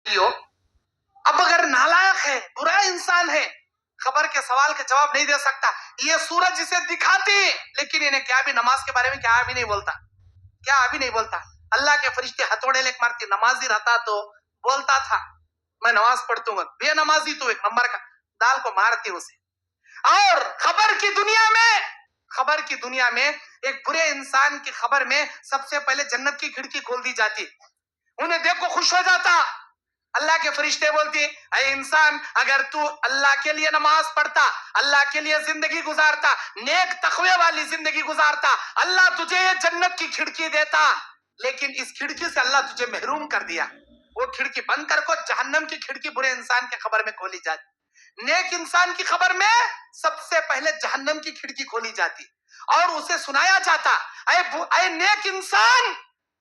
اب اگر نالائق ہے، برا انسان ہے، خبر کے سوال کے جواب نہیں دے سکتا، یہ سورج اسے دکھاتی لیکن انہیں کیا بھی نماز کے بارے میں کیا بھی نہیں بولتا، کیا بھی نہیں بولتا۔ اللہ کے فرشتے ہتھوڑے لے کے مارتے، نمازی رہتا تو بولتا تھا میں نماز پڑھتا ہوں، بے نمازی تو ایک نمبر کا دال کو مارتی اسے۔ اور خبر کی دنیا میں ایک برے انسان کی خبر میں سب سے پہلے جنت کی کھڑکی کھول دی جاتی، انہیں دیکھ کو خوش ہو جاتا۔ اللہ کے فرشتے بولتے اے انسان، اگر تو اللہ کے لیے نماز پڑھتا، اللہ کے لیے زندگی گزارتا، نیک تقوی والی زندگی گزارتا، اللہ تجھے یہ جنت کی کھڑکی دیتا، لیکن اس کھڑکی سے اللہ تجھے محروم کر دیا۔ وہ کھڑکی بند کر کو جہنم کی کھڑکی برے انسان کی خبر میں کھولی جاتی، نیک انسان کی خبر میں سب سے پہلے جہنم کی کھڑکی کھولی جاتی اور اسے سنایا جاتا اے نیک انسان،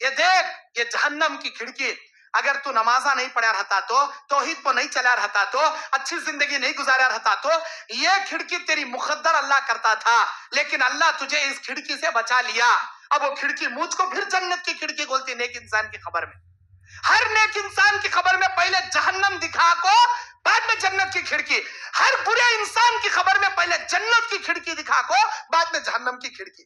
یہ دیکھ یہ جہنم کی کھڑکی، اگر تو نمازہ نہیں پڑھا رہتا تو، توحید کو نہیں چلا رہتا تو، اچھی زندگی نہیں گزارا رہتا تو، یہ کھڑکی تیری مقدر اللہ کرتا تھا، لیکن اللہ تجھے اس کھڑکی سے بچا لیا۔ اب وہ کھڑکی مجھ کو پھر جنت کی کھڑکی کھولتی نیک انسان کی خبر میں۔ ہر نیک انسان کی خبر میں پہلے جہنم دکھا کو بعد میں جنت کی کھڑکی، ہر برے انسان کی خبر میں پہلے جنت کی کھڑکی دکھا کو بعد میں جہنم کی کھڑکی۔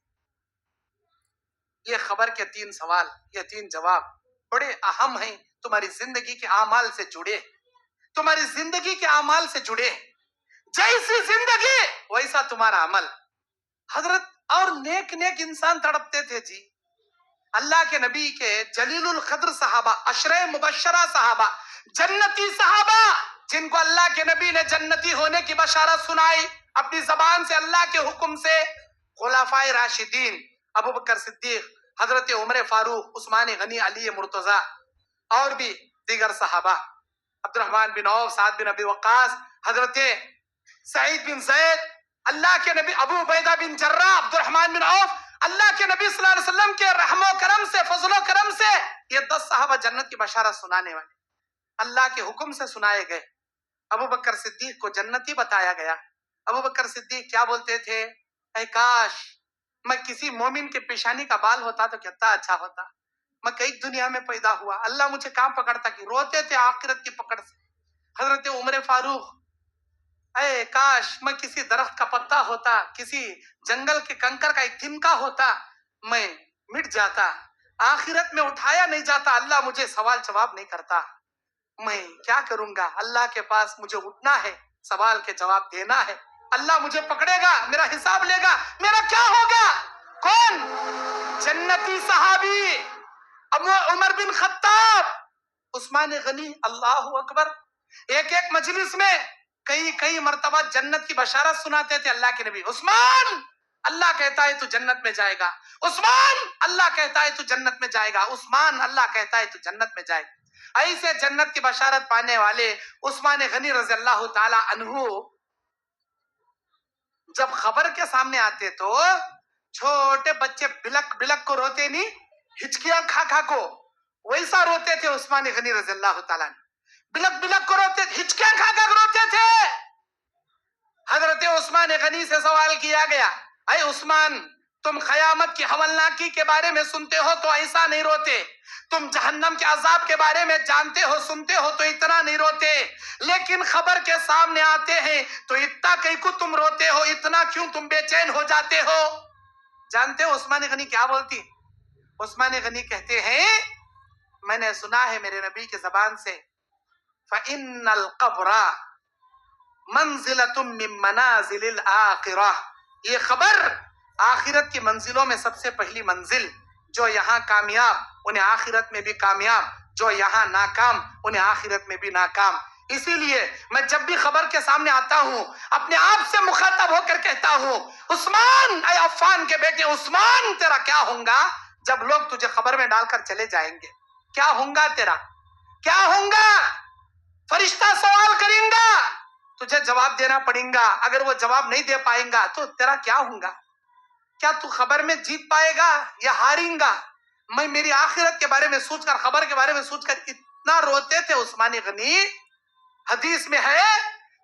یہ خبر کے 3 سوال، یہ 3 جواب بڑے اہم ہیں، تمہاری زندگی کے اعمال سے جڑے، تمہاری زندگی کے اعمال سے جڑے، جیسی زندگی ویسا تمہارا عمل۔ حضرت اور نیک انسان تڑپتے تھے جی، اللہ کے نبی کے جلیل القدر صحابہ، عشرہ مبشرہ صحابہ، جنتی صحابہ، جن کو اللہ کے نبی نے جنتی ہونے کی بشارت سنائی اپنی زبان سے اللہ کے حکم سے، خلفائے راشدین، ابو بکر صدیق، حضرت عمر فاروق، عثمان غنی، علی مرتضی اور بھی دیگر صحابہ، عبد الرحمن بن عوف، سعد بن ابی وقاص، حضرت سعید بن زید، اللہ کے نبی ابو عبیدہ بن جراح، عبد الرحمن بن عوف، اللہ کے نبی صلی اللہ علیہ وسلم کے رحم و کرم سے، فضل و کرم سے یہ 10 صحابہ جنت کی بشارت سنانے والے، اللہ کے حکم سے سنائے گئے۔ ابو بکر صدیق کو جنتی بتایا گیا۔ ابو بکر صدیق کیا بولتے تھے؟ اے کاش میں کسی مومن کے پیشانی کا بال ہوتا تو کتنا اچھا ہوتا، میں کئی دنیا میں پیدا ہوا، اللہ مجھے کہاں پکڑتا، کہ روتے تھے آخرت کی پکڑ سے۔ حضرت عمر فاروق، اے کاش میں کسی درخت کا پتا ہوتا، کسی جنگل کے کنکر کا ایک تنکا ہوتا، میں مٹ جاتا، آخرت میں اٹھایا نہیں جاتا، اللہ مجھے سوال جواب نہیں کرتا، میں کیا کروں گا؟ اللہ کے پاس مجھے اٹھنا ہے، سوال کے جواب دینا ہے، اللہ مجھے پکڑے گا، میرا حساب لے گا، میرا کیا ہوگا؟ کون؟ جنتی صحابی عمر بن خطاب، عثمان غنی، اللہ اکبر، ایک مجلس میں کئی مرتبہ جنت کی بشارت سناتے تھے اللہ کے نبی۔ عثمان، اللہ کہتا ہے تو جنت میں جائے گا، عثمان اللہ کہتا ہے تو جنت میں جائے گا، عثمان اللہ کہتا ہے تو جنت میں جائے گا۔ ایسے جنت کی بشارت پانے والے عثمان غنی رضی اللہ تعالی عنہ جب خبر کے سامنے آتے تو چھوٹے بچے بلک کو روتے نہیں، ہچکیاں کھا کو ویسا روتے تھے عثمان غنی رضی اللہ تعالیٰ عنہ، بلک کو روتے، ہچکیاں کھا روتے تھے۔ حضرت عثمان غنی سے سوال کیا گیا اے عثمان، تم قیامت کی ہولناکی کے بارے میں سنتے ہو تو ایسا نہیں روتے، تم جہنم کے عذاب کے بارے میں جانتے ہو سنتے ہو تو اتنا نہیں روتے، لیکن خبر کے سامنے آتے ہیں تو اتنا کئی کو تم روتے ہو، اتنا کیوں تم بے چین ہو جاتے ہو؟ جانتے ہو عثمان غنی کیا بولتی؟ عثمان غنی کہتے ہیں میں نے سنا ہے میرے نبی کی زبان سے فَإِنَّ الْقَبْرَ منزلۃ من منازل الآخرہ، یہ خبر آخرت کی منزلوں میں سب سے پہلی منزل، جو یہاں کامیاب انہیں آخرت میں بھی کامیاب، جو یہاں ناکام انہیں آخرت میں بھی ناکام۔ اسی لیے میں جب بھی خبر کے سامنے آتا ہوں اپنے آپ سے مخاطب ہو کر کہتا ہوں عثمان، اے عفان کے بیٹے عثمان، تیرا کیا ہوگا جب لوگ تجھے خبر میں ڈال کر چلے جائیں گے؟ کیا ہوگا تیرا؟ کیا ہوگا؟ فرشتہ سوال کریں گا، تجھے جواب دینا پڑیں گا، اگر وہ جواب نہیں دے پائیں گا تو تیرا کیا ہوگا؟ کیا تو خبر میں جیت پائے گا یا ہاریں گا؟ میں میری آخرت کے بارے میں سوچ کر، خبر کے بارے میں سوچ کر اتنا روتے تھے عثمان غنی، حدیث میں ہے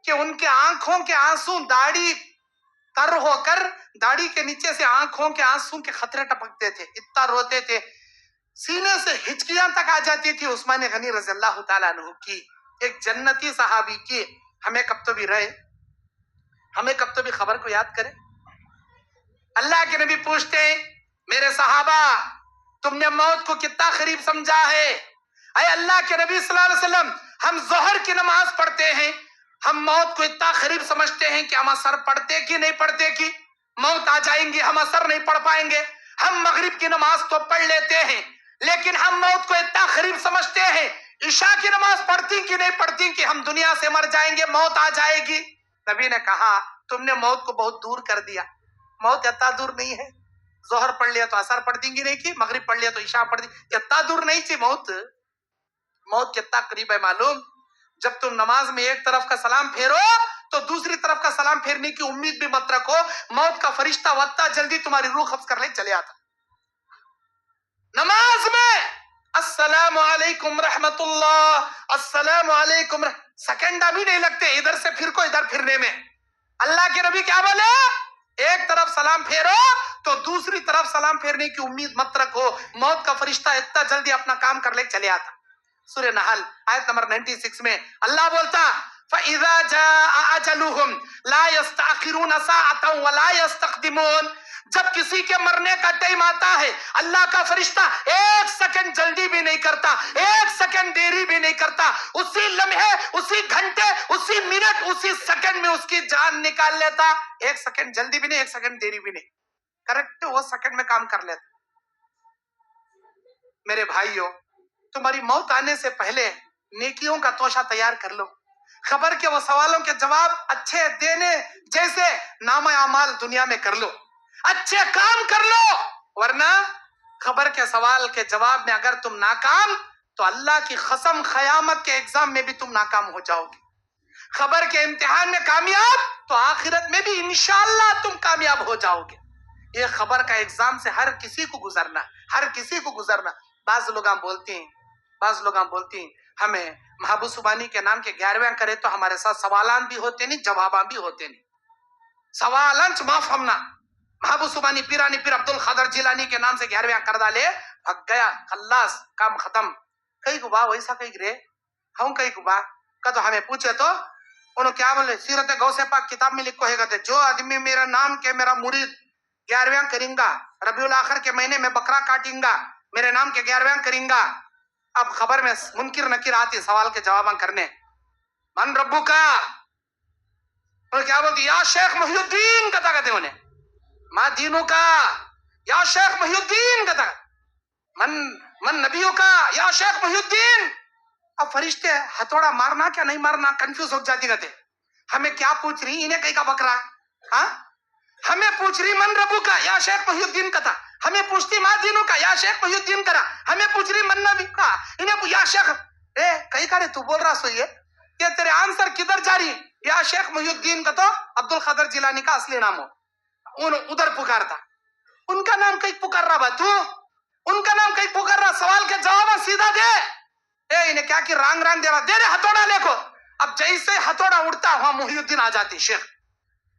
کہ ان کے آنکھوں کے آنسو داڑھی تر ہو کر داڑھی کے نیچے سے آنکھوں کے آنسو کے خطرے ٹپکتے تھے، اتنا روتے تھے۔ सीने से हिचकियां तक आ जाती थी उस्मान गनी रज़ी अल्लाह ताला अन्हु की, एक जन्नती सहाबी की। हमें कब तो भी रहे, हमें कब तो भी खबर को याद करें। अल्लाह के नबी पूछते हैं, मेरे सहाबा तुमने मौत को कितना करीब समझा है? अरे अल्लाह के नबी सल्लल्लाहु अलैहि वसल्लम, हम जोहर की नमाज पढ़ते हैं, हम मौत को इतना करीब समझते हैं कि हम असर पढ़ते कि नहीं पढ़ते कि मौत आ जाएंगी, हम असर नहीं पढ़ पाएंगे। हम मगरिब की नमाज तो पढ़ लेते हैं, लेकिन हम मौत को इतना करीब समझते हैं, ईशा की नमाज पढ़ती कि नहीं पढ़ती कि हम दुनिया से मर जाएंगे, मौत आ जाएगी। नबी ने कहा, तुमने मौत को बहुत दूर कर दिया, मौत इतना दूर नहीं है। जोहर पढ़ लिया तो असर पढ़ देंगी नहीं की, मगरिब पढ़ लिया तो ईशा पढ़ दी, इतना दूर नहीं थी मौत। मौत कितना करीब है मालूम? जब तुम नमाज में एक तरफ का सलाम फेरो तो दूसरी तरफ का सलाम फेरने की उम्मीद भी मत रखो, मौत का फरिश्ता वत्ता जल्दी तुम्हारी रूह कब्ज कर ले चले आता। नमाज में अस्सलाम वालेकुम रहमतुल्लाह, अस्सलाम वालेकुम, सेकंड भी नहीं लगते इधर से फिर को इधर फिरने में। अल्लाह के नबी क्या बोले? एक तरफ सलाम फेरो तो दूसरी तरफ सलाम फेरने की उम्मीद मत रखो, मौत का फरिश्ता इतना जल्दी अपना काम कर ले चले आता। सूरह नहल आयत नंबर 96 में अल्लाह बोलता, फइज़ा जाअ अजलुहुम ला यस्तअखिरून साअतन वला यस्तक़दिमून। जब किसी के मरने का टाइम आता है, अल्लाह का फरिश्ता एक सेकंड जल्दी भी नहीं करता, एक सेकंड देरी भी नहीं करता, उसी लम्हे, उसी घंटे, उसी मिनट, उसी सेकंड में उसकी जान निकाल लेता। एक सेकंड जल्दी भी नहीं, एक सेकंड देरी भी नहीं, करेक्ट वो सेकंड में काम कर लेता। मेरे भाइयों, तुम्हारी मौत आने से पहले नेकियों का तोशा तैयार कर लो, खबर के वो सवालों के जवाब अच्छे देने जैसे नामा अमाल दुनिया में कर लो, अच्छे काम कर लो, वरना खबर के सवाल के जवाब में अगर तुम नाकाम तो अल्लाह की कसम क़यामत के एग्जाम में भी तुम नाकाम हो जाओगे। खबर के इम्तिहान में कामयाब तो आखिरत में भी इंशाअल्लाह तुम कामयाब हो जाओगे। ये खबर का एग्जाम से हर किसी को गुजरना, हर किसी को गुजरना। बाज लोग बोलते हैं हमें महबूब सुबानी के नाम के 11वें करे तो हमारे साथ सवालान भी होते नहीं, जवाबान भी होते नहीं। सवालांच माफ हमना महबूब सुबानी पीरानी पीर अब्दुल खादर जिलानी के नाम से 11वें कर डाले, भग गया, खल्लास, काम खत्म। कई गुबा वैसा कई रे हम कई गुबा का तो हमें पूछे तो उन्होंने क्या बोले, सीरत गौसे पाक किताब में लिखो है, जो आदमी मेरा नाम के मेरा मुरीद 11वें करेंगा, रबीउल आखिर के महीने में बकरा काटेंगा, मेरे नाम के 11वें करेंगा। अब खबर में मुनकिर नकीर आती सवाल के जवाब करने, मन रब्बू का क्या बोलती, या शेख मुहिउद्दीन कथा कहते उन्हें, माँ दीनों का, या शेख मुहिउद्दीन कथा, मन नबियों का, या शेख मुहिउद्दीन। अब फरिश्ते हथौड़ा मारना क्या नहीं मारना कंफ्यूज हो जाती कहते, हमें क्या पूछ रही, इन्हें कहीं का बकरा, हाँ हमें पूछ रही मन रब्बू का, या शेख मुहिउद्दीन कथा, हमें पूछती माँ दीनों का, या शेख मुहिउद्दीन करा, हमें पूछ रही मन नबी का, इन्हें या शेख कहीं का रे तू बोल रहा सोइए, ये तेरे आंसर किधर जा रही, या शेख मुहिउद्दीन का तो अब्दुल खादर जिलानी का असली नाम हो, उधर पुकारता, उनका नाम कहीं पुकार रहा तू, उनका नाम कहीं पुकार रहा, सवाल के जवाब सीधा दे। इन्हें क्या कि रांग दे रहा, दे रहे हथौड़ा लेको। अब जैसे हथौड़ा उड़ता वहां मुहिउद्दीन आ जाती, शेख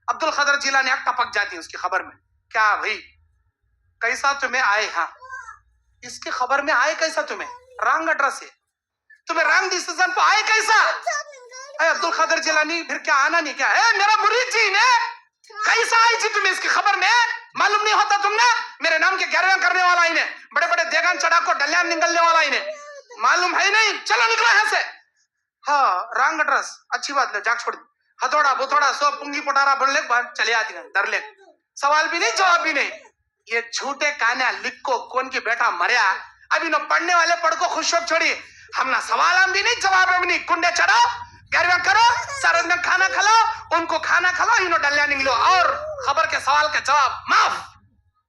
अब्दुल खादर जिलानी आग टपक जाती उसकी खबर में, क्या भाई कैसा तुम्हें आए, हाँ इसकी खबर में आए कैसा, तुम्हें रॉन्ग एड्रेस है, तुम्हें रॉन्ग डिसीजन पे आए कैसा। अब्दुल खादर जिलानी फिर क्या आना नहीं क्या है, मेरा मुरीद जी ने कैसा आई थी तुम्हें इसकी खबर में, मालूम नहीं होता तुमने, मेरे नाम के 11वें करने वाला इन्हें, बड़े बड़े देगान चढ़ा को डल्यान निकलने वाला इन्हें मालूम है नहीं, चलो निकलो यहाँ से। हाँ रॉन्ग एड्रेस, अच्छी बात, ले जाग छोड़, हथौड़ा बुथौड़ा सो पुंगी पुटारा बन ले, चले आती डर ले, सवाल भी नहीं जवाब भी नहीं। ये झूठे कान्या लिख को कौन की बेटा मरिया, अभी न पढ़ने वाले पढ़ को खुश छोड़ी, हम ना सवाल भी नहीं जवाब भी नहीं, कुंडे चढ़ो 11वें करो, सारे दिन खाना खिलाओ, उनको खाना खिलाओ, इन्हों डलिया निकलो, और खबर के सवाल के जवाब माफ,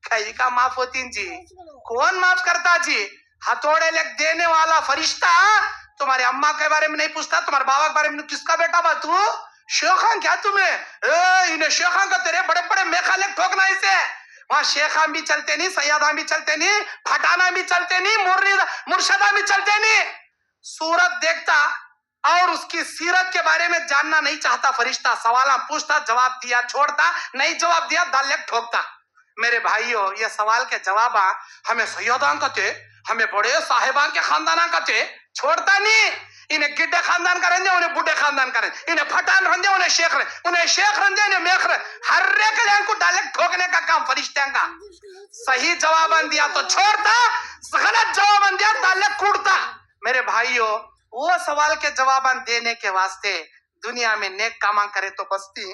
कहीं का माफ होती जी, कौन माफ करता जी, हथौड़े लेक देने वाला फरिश्ता तुम्हारे अम्मा के बारे में नहीं पूछता, तुम्हारे बाबा के बारे में, किसका बेटा बा तू, शेखां क्या तुम्हें, इन्हें शेखां का तेरे बड़े बड़े मेखा लेक ठोकना इसे, वहां शेखां भी चलते नहीं, सैयदा भी चलते नहीं, फटाना भी चलते नहीं, मुर्शदा भी चलते नहीं, सूरत देखता और उसकी सीरत के बारे में जानना नहीं चाहता फरिश्ता, सवाल पूछता, जवाब दिया छोड़ता, नहीं जवाब दिया दाल लेक ठोकता। मेरे भाइयों, ये सवाल के जवाब हमें सैयदा कहते, ہمیں بڑے صاحبان کے خاندان کا تے چھوڑتا نہیں. انہیں گڈے خاندان کا رہندے انہیں بوڑھے خاندان کا رہندے, انہیں پھٹان رہندے انہیں شیخ رہندے, انہیں شیخ رہندے انہیں میخ رہندے, ہر ایک جن کو ڈائریکٹ ٹھوکنے کا کام فرشتیاں کا. صحیح جواباً دیا تو چھوڑتا, غلط جواباً دیا ڈائریکٹ کوڑتا. میرے بھائیو, وہ سوال کے جواباً دینے کے واسطے دنیا میں نیک کاماں کرے تو بستی